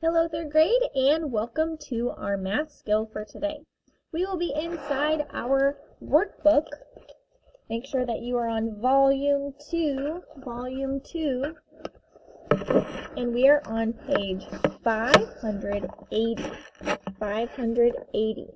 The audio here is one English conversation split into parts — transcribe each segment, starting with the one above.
Hello third grade and welcome to our math skill for today. We will be inside our workbook. Make sure that you are on volume 2, and we are on page 580. 580.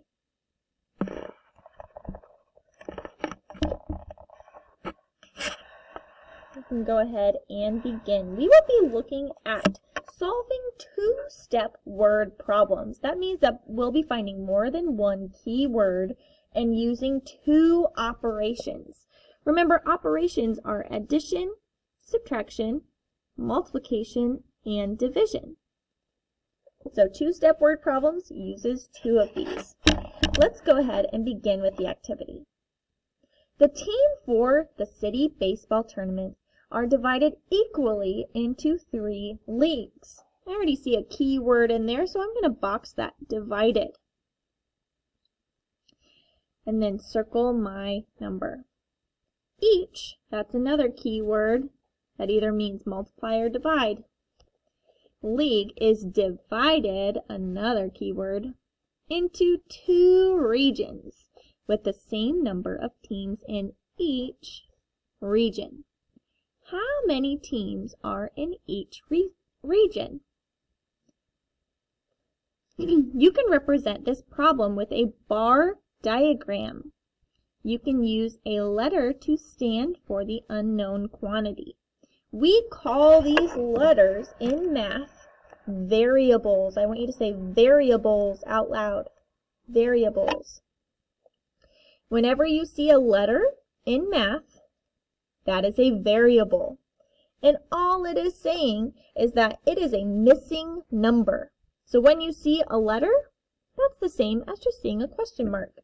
We can go ahead and begin. We will be looking at solving two-step word problems. That means that we'll be finding more than one keyword and using two operations. Remember, operations are addition, subtraction, multiplication, and division. So two-step word problems uses two of these. Let's go ahead and begin with the activity. The team for the city baseball tournament are divided equally into 3 leagues. I already see a key word in there, so I'm going to box that divided. And then circle my number. Each, that's another key word that either means multiply or divide. League is divided, another key word, into 2 regions with the same number of teams in each region. How many teams are in each region? You can represent this problem with a bar diagram. You can use a letter to stand for the unknown quantity. We call these letters in math variables. I want you to say variables out loud. Variables. Whenever you see a letter in math, that is a variable. And all it is saying is that it is a missing number. So when you see a letter, that's the same as just seeing a question mark.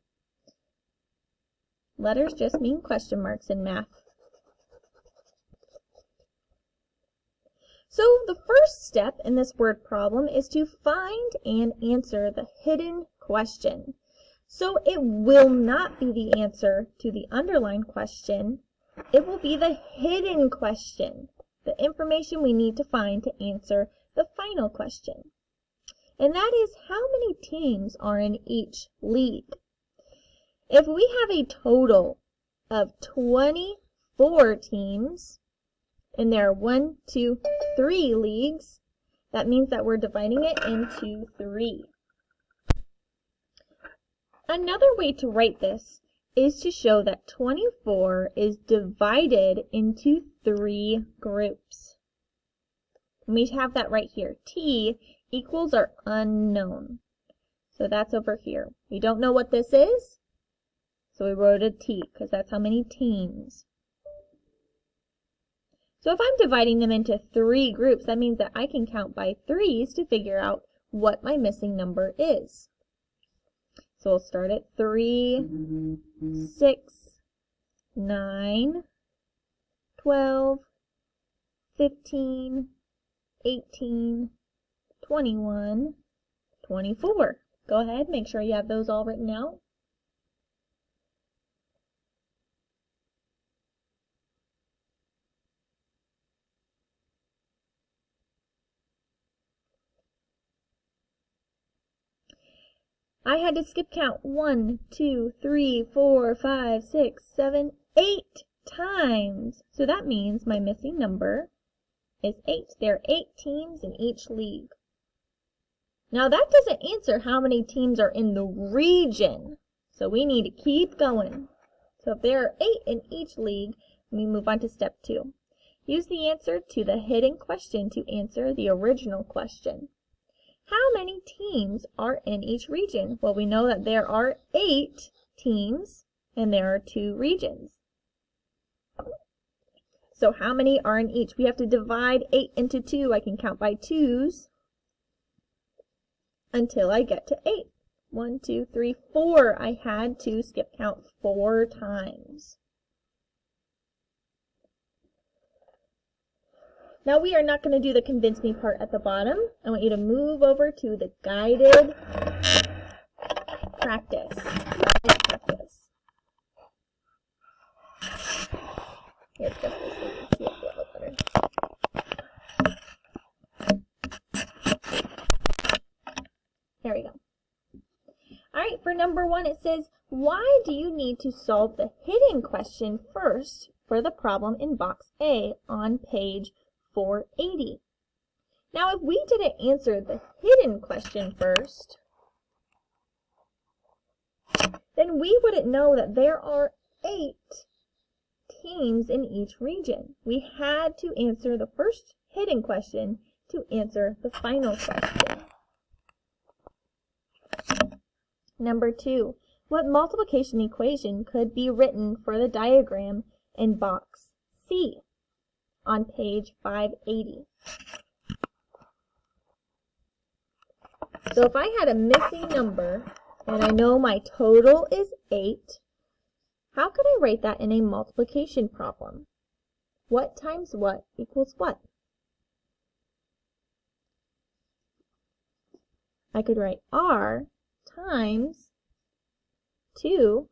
Letters just mean question marks in math. So the first step in this word problem is to find and answer the hidden question. So it will not be the answer to the underlined question. It will be the hidden question, the information we need to find to answer the final question. And that is, how many teams are in each league? If we have a total of 24 teams, and there are 1, 2, 3 leagues, that means that we're dividing it into 3. Another way to write this is to show that 24 is divided into 3 groups. We have that right here. T equals our unknown. So that's over here. We don't know what this is, so we wrote a T because that's how many teams. So if I'm dividing them into 3 groups, that means that I can count by 3s to figure out what my missing number is. So we'll start at 3, 6, 9, 12, 15, 18, 21, 24. Go ahead, make sure you have those all written out. I had to skip count 1, 2, 3, 4, 5, 6, 7, 8 times. So that means my missing number is 8. There are 8 teams in each league. Now that doesn't answer how many teams are in the region. So we need to keep going. So if there are 8 in each league, we move on to step 2. Use the answer to the hidden question to answer the original question. How many teams are in each region? Well, we know that there are 8 teams and there are 2 regions. So how many are in each? We have to divide 8 into 2. I can count by 2s until I get to 8. 1, 2, 3, 4. I had to skip count 4 times. Now we are not going to do the convince me part at the bottom. I want you to move over to the guided practice. Here, just this one. See if you have a better. For number 1, it says, why do you need to solve the hidden question first for the problem in box A on page 480? Now, if we didn't answer the hidden question first, then we wouldn't know that there are 8 teams in each region. We had to answer the first hidden question to answer the final question. Number 2, what multiplication equation could be written for the diagram in box C on page 580? So if I had a missing number, and I know my total is 8, how could I write that in a multiplication problem? What times what equals what? I could write R times 2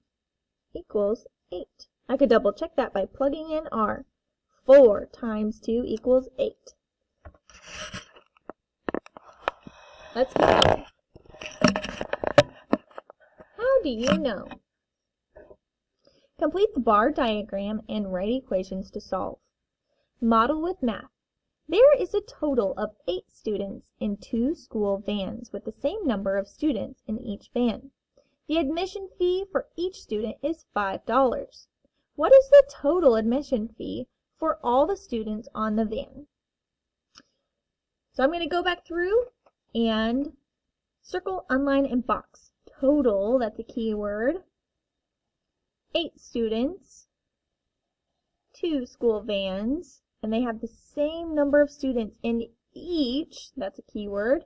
equals 8. I could double check that by plugging in R. 4 times 2 equals 8. Let's keep going. How do you know? Complete the bar diagram and write equations to solve. Model with math. There is a total of 8 students in 2 school vans with the same number of students in each van. The admission fee for each student is $5. What is the total admission fee for all the students on the van? So I'm going to go back through and circle, underline, and box. Total, that's a keyword. 8 students, 2 school vans, and they have the same number of students in each, that's a keyword.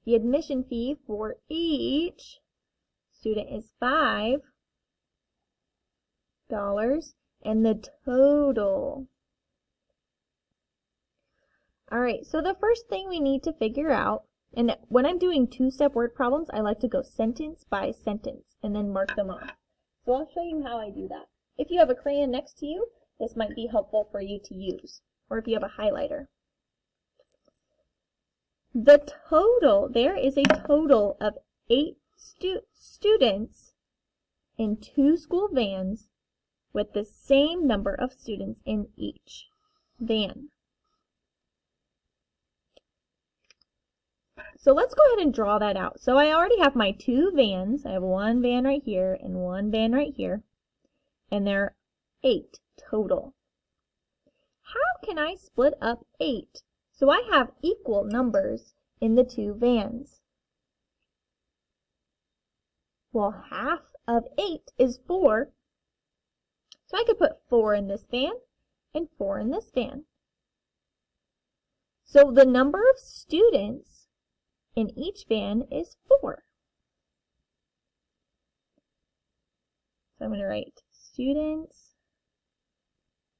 The admission fee for each student is $5, and the total. Alright, so the first thing we need to figure out, and when I'm doing two-step word problems, I like to go sentence by sentence and then mark them off. So I'll show you how I do that. If you have a crayon next to you, this might be helpful for you to use, or if you have a highlighter. The total, there is a total of 8 students in 2 school vans with the same number of students in each van. So let's go ahead and draw that out. So I already have my 2 vans. I have one van right here and one van right here. And there are 8 total. How can I split up 8 so I have equal numbers in the 2 vans? Well, half of 8 is 4. So I could put 4 in this van and 4 in this van. So the number of students in each van is 4. So I'm going to write students,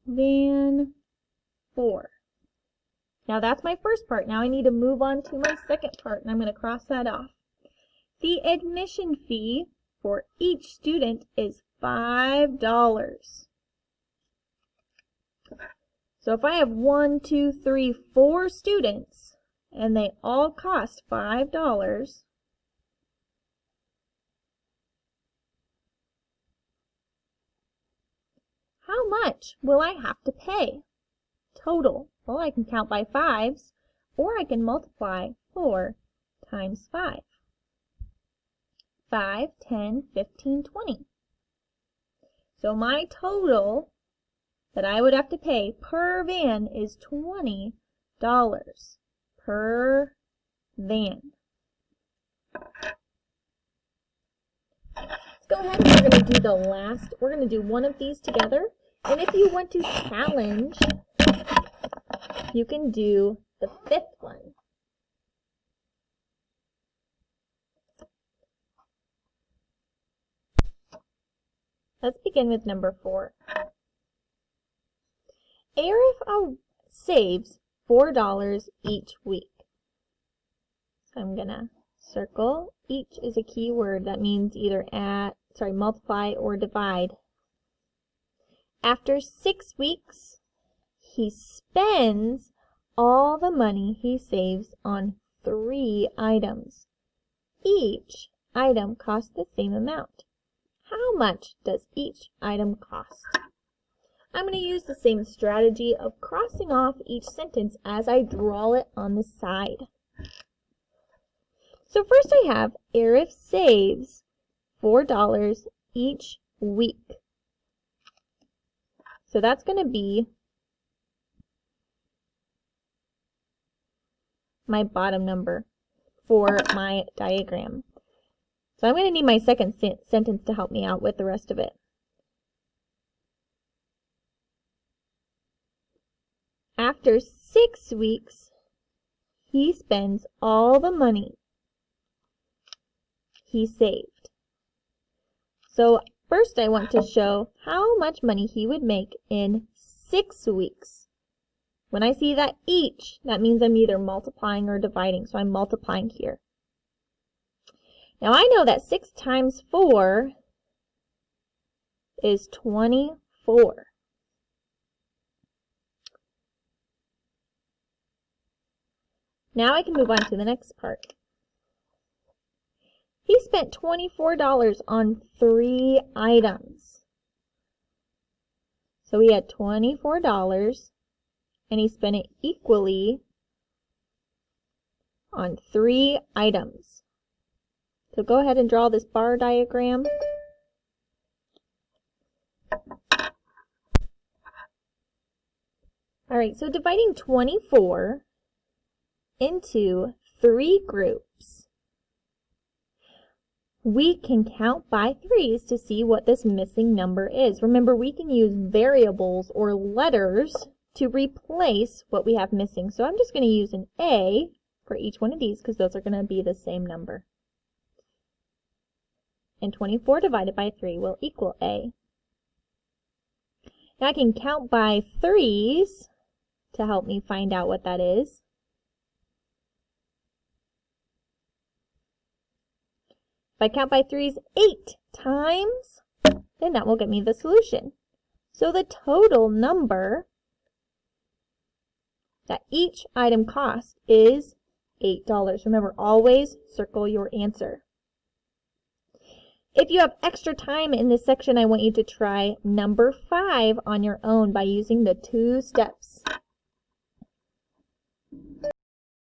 van, 4. Now that's my first part. Now I need to move on to my second part, and I'm going to cross that off. The admission fee for each student is $5. So if I have 1, 2, 3, 4 students, and they all cost $5, how much will I have to pay total? Well, I can count by 5s, or I can multiply 4 times 5. 5, 10, 15, 20. So my total that I would have to pay per van is $20 per van. Let's go ahead and we're going to do the last, we're going to do one of these together. And if you want to challenge, you can do the 5th one. Let's begin with number 4. Arif saves $4 each week. So I'm gonna circle. Each is a key word that means either multiply or divide. After 6 weeks, he spends all the money he saves on 3 items, each item cost the same amount. How much does each item cost? I'm going to use the same strategy of crossing off each sentence as I draw it on the side. So first I have Arif saves $4 each week. So that's going to be my bottom number for my diagram. So I'm going to need my second sentence to help me out with the rest of it. After 6 weeks, he spends all the money he saved. So first I want to show how much money he would make in 6 weeks. When I see that each, that means I'm either multiplying or dividing, so I'm multiplying here. Now I know that 6 times 4 is 24. Now I can move on to the next part. He spent $24 on 3 items. So he had $24 and he spent it equally on 3 items. So go ahead and draw this bar diagram. Alright, so dividing 24 into 3 groups, we can count by 3s to see what this missing number is. Remember, we can use variables or letters to replace what we have missing. So I'm just going to use an A for each one of these because those are going to be the same number. And 24 divided by 3 will equal A. Now I can count by 3s to help me find out what that is. If I count by 3s 8 times, then that will get me the solution. So the total number that each item costs is $8. Remember, always circle your answer. If you have extra time in this section, I want you to try number 5 on your own by using the 2 steps.